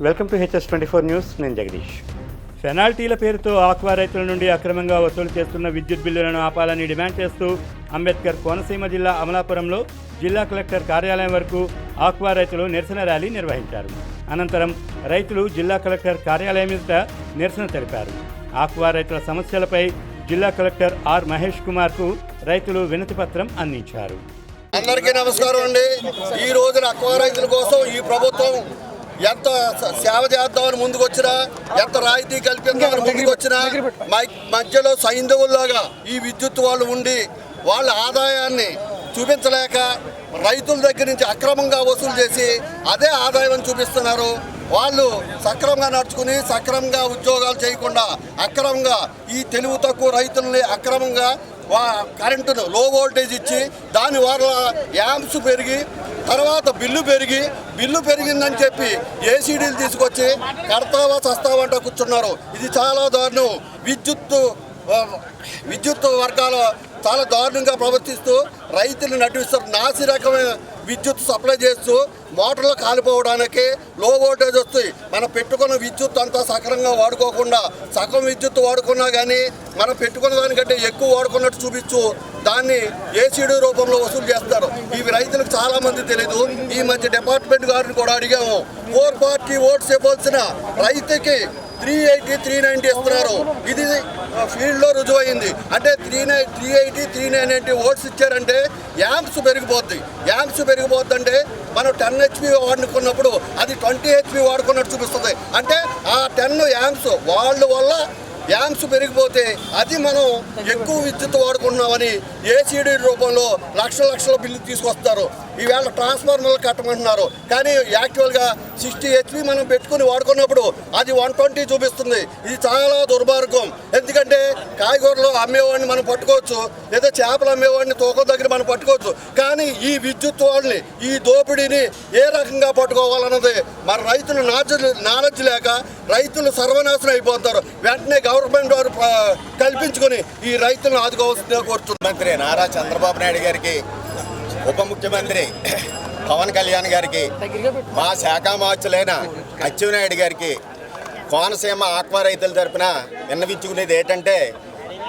Welcome to HS24 news. నేను జగదీష్. పెనాల్టీల పేరుతో aqua రైతుల నుండి అక్రమంగా వసూలు చేస్తున్న విద్యుత్ బిల్లులను ఆపాలని డిమాండ్ చేస్తూ అంబేద్కర్ కోనసీమ జిల్లా అమలాపురంలో జిల్లా కలెక్టర్ కార్యాలయం వరకు ఆక్వా రైతులు నిరసన ర్యాలీ నిర్వహించారు. అనంతరం రైతులు జిల్లా కలెక్టర్ కార్యాలయం ఎదుట నిరసన తెలిపారు. ఆక్వా రైతుల సమస్యలపై జిల్లా కలెక్టర్ ఆర్ మహేష్ కుమార్కు రైతులు వినతి పత్రం అందించారు. అందరికీ నమస్కారం అండి. ఈ రోజున ఆక్వా రైతుల కోసం ఈ ప్రభుత్వం ఎంత సేవ చేద్దామని ముందుకు వచ్చినా, ఎంత రాయితీ కల్పిద్దామని ముందుకు వచ్చినా మధ్యలో సైంధవుల్లాగా ఈ విద్యుత్ వాళ్ళు ఉండి వాళ్ళ ఆదాయాన్ని చూపించలేక రైతుల దగ్గర నుంచి అక్రమంగా వసూలు చేసి అదే ఆదాయం చూపిస్తున్నారు. వాళ్ళు సక్రమంగా నడుచుకుని సక్రమంగా ఉద్యోగాలు చేయకుండా అక్రమంగా ఈ తెలివి తక్కువ రైతుల్ని అక్రమంగా కరెంటును లో వోల్టేజ్ ఇచ్చి దాని వల్ల యాంప్స్ పెరిగి తర్వాత బిల్లు పెరిగిందని చెప్పి ఏసీడీలు తీసుకొచ్చి కడతావా చస్తావంట కూర్చున్నారు. ఇది చాలా దారుణం. విద్యుత్ వర్గాలు చాలా దారుణంగా ప్రవర్తిస్తూ రైతులు నడిపిస్తారు. నాసి రకమైన విద్యుత్ సప్లై చేస్తూ మోటార్లు కాలిపోవడానికి లో వోల్టేజ్ వస్తాయి. మనం పెట్టుకున్న విద్యుత్ అంతా సక్రంగా వాడుకోకుండా సగం విద్యుత్ వాడుకున్నా కానీ మనం పెట్టుకున్న దానికంటే ఎక్కువ వాడుకున్నట్టు చూపించు దాన్ని ఏసీడీ రూపంలో వసూలు చేస్తారు. ఇవి రైతులకు చాలామంది తెలియదు. ఈ మధ్య డిపార్ట్మెంట్ గారిని కూడా అడిగాము. 440 ఓట్స్ ఇవ్వాల్సిన రైతుకి 380, 390 ఇస్తున్నారు. ఇది ఫీల్డ్లో రుజువైంది. అంటే 380, 390 ఓట్స్ ఇచ్చారంటే యాంప్స్ పెరిగిపోద్ది అంటే మనం 10 HP వాడుకున్నప్పుడు అది 20 HP వాడుకున్నట్టు చూపిస్తుంది. అంటే ఆ 10 యాంప్స్ వాళ్ళ వల్ల యాంప్స్ పెరిగిపోతే అది మనం ఎక్కువ విద్యుత్ వాడుకుంటున్నామని ఏసీడీ రూపంలో లక్షల బిల్లు తీసుకొస్తారు. ఈవేళ ట్రాన్స్ఫార్మర్లు కట్టమంటున్నారు. కానీ యాక్చువల్గా 60 HP మనం పెట్టుకుని వాడుకున్నప్పుడు అది 120 చూపిస్తుంది. ఇది చాలా దుర్మార్గం. ఎందుకంటే కాయగూరలు అమ్మేవాడిని మనం పట్టుకోవచ్చు, లేదా చేపలు అమ్మేవాడిని తూకం దగ్గర మనం పట్టుకోవచ్చు. కానీ ఈ విద్యుత్ వాళ్ళని ఈ దోపిడీని ఏ రకంగా పట్టుకోవాలన్నది మన రైతులు నాలెడ్జ్ లేక రైతులు సర్వనాశనం అయిపోతారు. వెంటనే గవర్నమెంట్ వారు కల్పించుకొని ఈ రైతులను ఆదుకోవాల్సిందిగా కోరుతున్నారు. మంత్రి నారా చంద్రబాబు నాయుడు గారికి, ఉప ముఖ్యమంత్రి పవన్ కళ్యాణ్ గారికి, మా శాఖ మార్చులైన అచ్చెన్నాయుడు గారికి కోనసీమ ఆక్వా రైతుల తరపున విన్నవించుకునేది ఏంటంటే,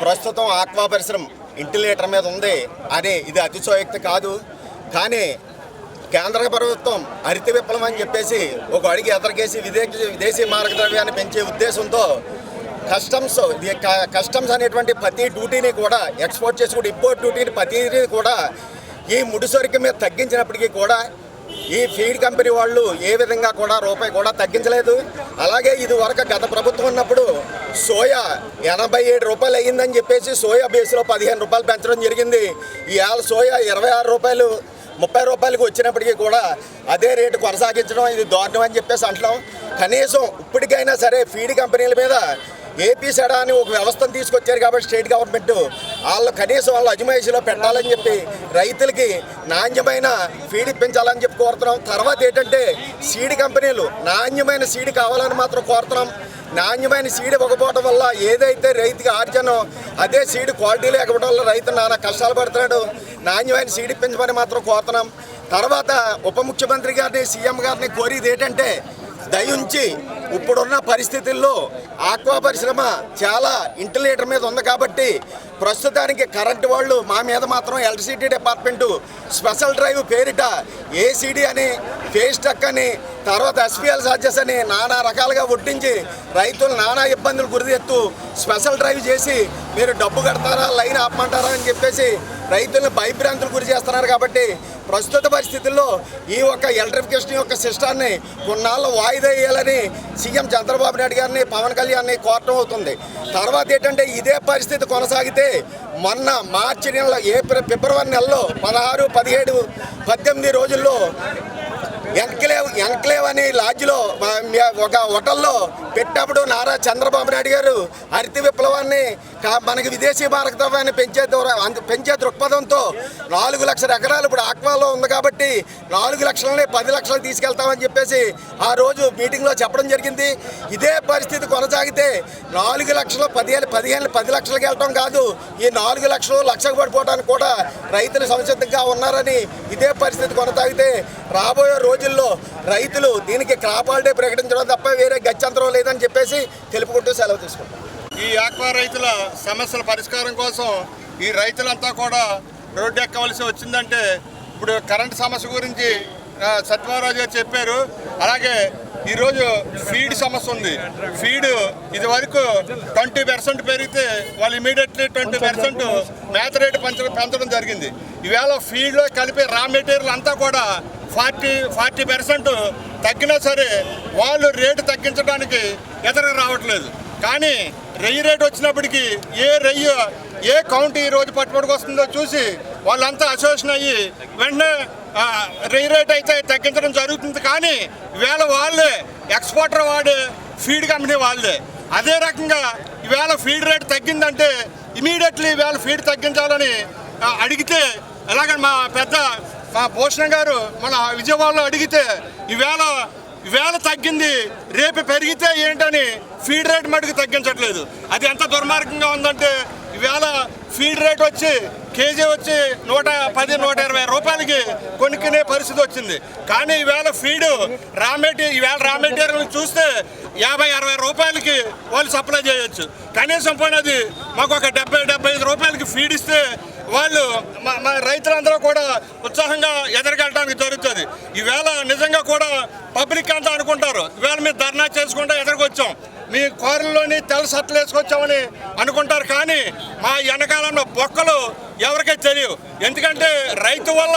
ప్రస్తుతం ఆక్వా పరిశ్రమ ఇంటి లీటర్ మీద ఉంది అని ఇది అతిశయోక్తి కాదు. కానీ కేంద్ర ప్రభుత్వం హరిత విప్లవం అని చెప్పేసి ఒక అడిగి ఎదరికేసి విదేశీ మార్గద్రవ్యాన్ని పెంచే ఉద్దేశంతో కస్టమ్స్ అనేటువంటి ప్రతి డ్యూటీని కూడా ఎక్స్పోర్ట్ చేసుకుంటే ఇంపోర్ట్ డ్యూటీని ప్రతిదీ కూడా ఈ ముడిసరికి మీద తగ్గించినప్పటికీ కూడా ఈ ఫీడ్ కంపెనీ వాళ్ళు ఏ విధంగా కూడా రూపాయి కూడా తగ్గించలేదు. అలాగే ఇది వరకు గత ప్రభుత్వం ఉన్నప్పుడు సోయా 87 రూపాయలు అయ్యిందని చెప్పేసి సోయా బేస్లో 15 రూపాయలు పెంచడం జరిగింది. ఇవాళ సోయా 26 రూపాయలు 30 రూపాయలకు వచ్చినప్పటికీ కూడా అదే రేటు కొనసాగించడం ఇది దారుణం అని చెప్పేసి అంటున్నాం. కనీసం ఇప్పటికైనా సరే ఫీడ్ కంపెనీల మీద ఏపీ సెడా అని ఒక వ్యవస్థను తీసుకొచ్చారు కాబట్టి స్టేట్ గవర్నమెంట్ వాళ్ళు కనీసం వాళ్ళ అజమాయిషీలో పెట్టాలని చెప్పి రైతులకి నాణ్యమైన ఫీడ్ ఇప్పించాలని చెప్పి కోరుతున్నాం. తర్వాత ఏంటంటే సీడ్ కంపెనీలు నాణ్యమైన సీడ్ కావాలని మాత్రం కోరుతున్నాం. నాణ్యమైన సీడ్ ఇవ్వకపోవడం వల్ల ఏదైతే రైతుకి ఆర్జనో అదే సీడ్ క్వాలిటీ లేకపోవడం వల్ల రైతు నానా కష్టాలు పడుతున్నాడు. నాణ్యమైన సీడ్ ఇప్పించమని మాత్రం కోరుతున్నాం. తర్వాత ఉప ముఖ్యమంత్రి గారిని, సీఎం గారిని కోరేది ఏంటంటే, దయించి ఇప్పుడున్న పరిస్థితుల్లో ఆక్వా పరిశ్రమ చాలా ఇంటి లీటర్ మీద ఉంది కాబట్టి ప్రస్తుతానికి కరెంటు వాళ్ళు మా మీద మాత్రం ఎలక్ట్రిసిటీ డిపార్ట్మెంటు స్పెషల్ డ్రైవ్ పేరిట ఏసీడీ అని, ఫేస్ టక్ అని, తర్వాత ఎస్పీఎల్ ఛార్జెస్ అని నానా రకాలుగా వడ్డించి రైతులు నానా ఇబ్బందులు గురితెత్తు స్పెషల్ డ్రైవ్ చేసి మీరు డబ్బు కడతారా, లైన్ ఆపమంటారా అని చెప్పేసి రైతులను భయభ్రాంతులు గురి చేస్తున్నారు. కాబట్టి ప్రస్తుత పరిస్థితుల్లో ఈ యొక్క ఎలక్ట్రిఫికేషన్ యొక్క సిస్టాన్ని కొన్నాళ్ళు వాయిదా వేయాలని సీఎం చంద్రబాబు నాయుడు గారిని, పవన్ కళ్యాణ్ని కోరటం అవుతుంది. తర్వాత ఏంటంటే ఇదే పరిస్థితి కొనసాగితే మొన్న మార్చి నెలలో, ఫిబ్రవరి నెలలో 16, 17, 18 రోజుల్లో ఎన్క్లేవ్ అని లాడ్జ్లో ఒక హోటల్లో పెట్టినప్పుడు నారా చంద్రబాబు నాయుడు గారు హరిత విప్లవాన్ని మనకి విదేశీ భారతదేశాన్ని పెంచే దృక్పథంతో 4 లక్షల ఎకరాలు ఇప్పుడు ఆక్వాలో ఉంది కాబట్టి 4 లక్షలని 10 లక్షలు తీసుకెళ్తామని చెప్పేసి ఆ రోజు మీటింగ్లో చెప్పడం జరిగింది. ఇదే పరిస్థితి కొనసాగితే 4 లక్షలు 10 లక్షలకి వెళ్ళటం కాదు, ఈ 4 లక్షలు లక్షకు పడిపోవడానికి కూడా రైతులు సంసిద్ధంగా ఉన్నారని, ఇదే పరిస్థితి కొనసాగితే రాబోయే రోజు రోజుల్లో రైతులు దీనికి క్రాప్ హాలిడే ప్రకటించడం తప్ప వేరే గత్యంతరం లేదని చెప్పేసి తెలుపుకుంటూ సెలవు తీసుకుంటాం. ఈ ఆక్వా రైతుల సమస్యల పరిష్కారం కోసం ఈ రైతులంతా కూడా రోడ్డు ఎక్కవలసి వచ్చిందంటే ఇప్పుడు కరెంటు సమస్య గురించి సత్యనారాయణ గారు చెప్పారు. అలాగే ఈరోజు ఫీడ్ సమస్య ఉంది. ఫీడ్ ఇది వరకు 20% పెరిగితే వాళ్ళు ఇమీడియట్లీ 20% మేత రేటు పెంచడం జరిగింది. ఈవేళ ఫీడ్లో కలిపే రా మెటీరియల్ అంతా కూడా 40% తగ్గినా సరే వాళ్ళు రేటు తగ్గించడానికి ఎదురు రావట్లేదు. కానీ రెయ్యి రేటు వచ్చినప్పటికీ ఏ కౌంట్ ఈ రోజు పట్టుబడికి వస్తుందో చూసి వాళ్ళంతా అసోసియేషన్ అయ్యి వెంటనే రెయ్యి రేట్ అయితే తగ్గించడం జరుగుతుంది. కానీ ఈవేళ వాళ్ళే ఎక్స్పోర్టర్ వాడే ఫీడ్ కంపెనీ వాళ్ళే. అదే రకంగా ఈవేళ ఫీడ్ రేట్ తగ్గిందంటే ఇమీడియట్లీ ఈవేళ ఫీడ్ తగ్గించాలని అడిగితే అలాగే మా భూషణ్ గారు మన విజయవాడలో అడిగితే ఈవేళ తగ్గింది రేపు పెరిగితే ఏంటని ఫీడ్ రేట్ మటుకు తగ్గించట్లేదు. అది ఎంత దుర్మార్గంగా ఉందంటే ఈవేళ ఫీడ్ రేట్ వచ్చి కేజీ వచ్చి 110-120 రూపాయలకి కొనుక్కునే పరిస్థితి వచ్చింది. కానీ ఈవేళ ఫీడ్ రా మెటీరియల్ చూస్తే 50-60 రూపాయలకి వాళ్ళు సప్లై చేయొచ్చు. కనీసం పోయినది మాకు ఒక 70-75 రూపాయలకి ఫీడ్ ఇస్తే వాళ్ళు మా రైతులందరూ కూడా ఉత్సాహంగా ఎదురుకెళ్ళడానికి జరుగుతుంది. ఈవేళ నిజంగా కూడా పబ్లిక్ అంతా అనుకుంటారు ఈవేళ మీరు ధర్నా చేసుకుంటూ ఎదురుకొచ్చాం, మీ కోరల్లోని తెల్ల సట్లు వేసుకొచ్చామని అనుకుంటారు. కానీ మా వెనకాలంలో బొక్కలు ఎవరికీ తెలియవు. ఎందుకంటే రైతు వల్ల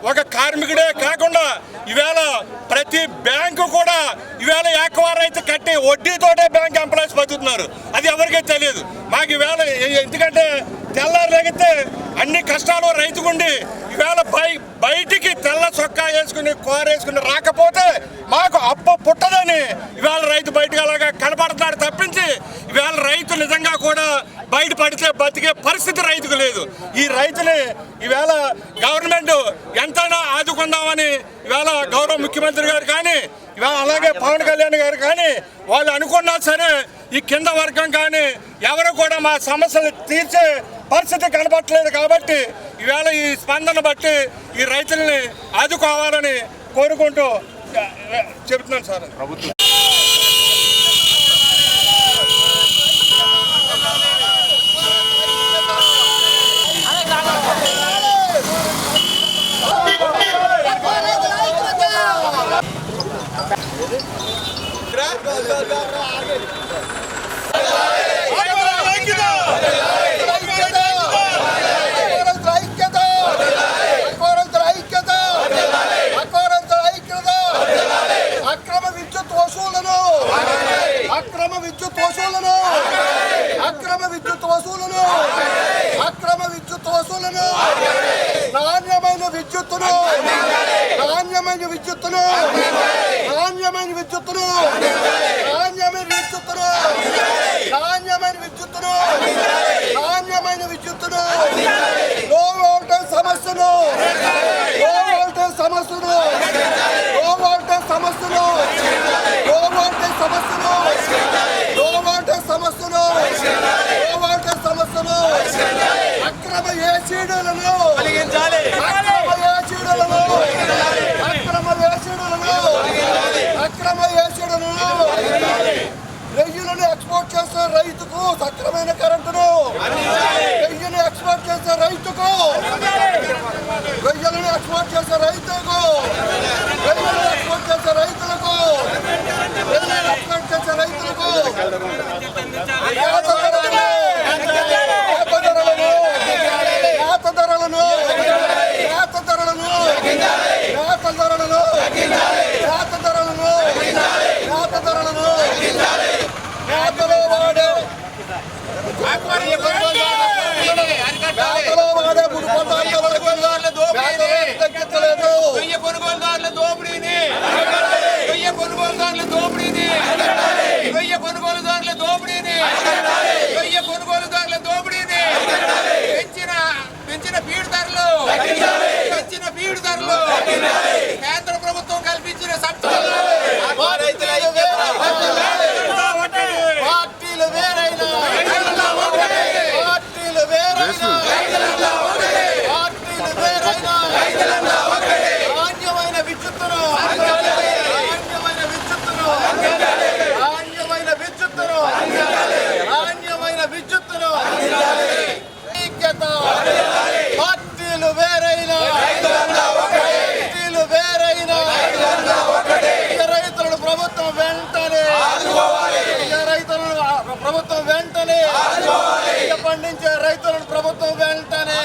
ఒక కార్మికుడే కాకుండా ఈవేళ ప్రతి బ్యాంకు కూడా ఈవేళ ఆక్వా రైతు కట్టి వడ్డీతోటే బ్యాంక్ ఎంప్లాయీస్ బతుకుతున్నారు. అది ఎవరికీ తెలియదు. మాకు ఈవేళ ఎందుకంటే తెల్లారు లేగితే అన్ని కష్టాలు రైతుకుండి ఈవేళ బయటికి తెల్ల చొక్కా వేసుకుని వేసుకుని రాకపోతే మాకు అప్పు పుట్టదని ఈవేళ రైతు బయటకు అలాగా కనపడుతున్నాడు తప్పించి ఈవేళ రైతు నిజంగా కూడా బయట పడితే బతికే పరిస్థితి రైతుకు లేదు. ఈ రైతుని ఈవేళ గవర్నమెంట్ ఎంతైనా ఆదుకుందామని ఈవేళ గౌరవ ముఖ్యమంత్రి గారు కానీ ఇవాళ అలాగే పవన్ కళ్యాణ్ గారు కానీ వాళ్ళు అనుకున్నా సరే ఈ కింద వర్గం కానీ ఎవరు కూడా మా సమస్యలు తీర్చే పరిస్థితి కనపట్లేదు. కాబట్టి ఈవేళ ఈ స్పందన బట్టి ఈ రైతుల్ని ఆదుకోవాలని కోరుకుంటూ చెబుతున్నాను సార్. రెయ్యులను ఎక్స్పోర్ట్ చేసే రైతుకు సక్రమైన కరెంటును, రెయ్యను ఎక్స్పోర్ట్ చేసే రైతుకు, రెయ్యలను ఎక్స్పోర్ట్ చేసే రైతులకు, రెయ్యను ఎక్స్పోర్ట్ చేసే రైతులకు, రెయ్యను ఎక్స్పోర్ట్ చేసే రైతులకు కేంద్ర ప్రభుత్వం కల్పించిన పార్టీలు వేరైనా నాణ్యమైన విద్యుత్తును పండించే రైతులను ప్రభుత్వం వెంటనే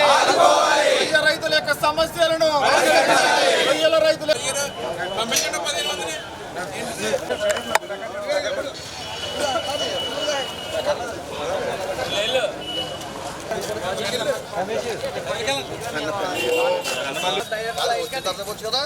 రైతుల యొక్క సమస్యలను రొయ్యల రైతుల కదా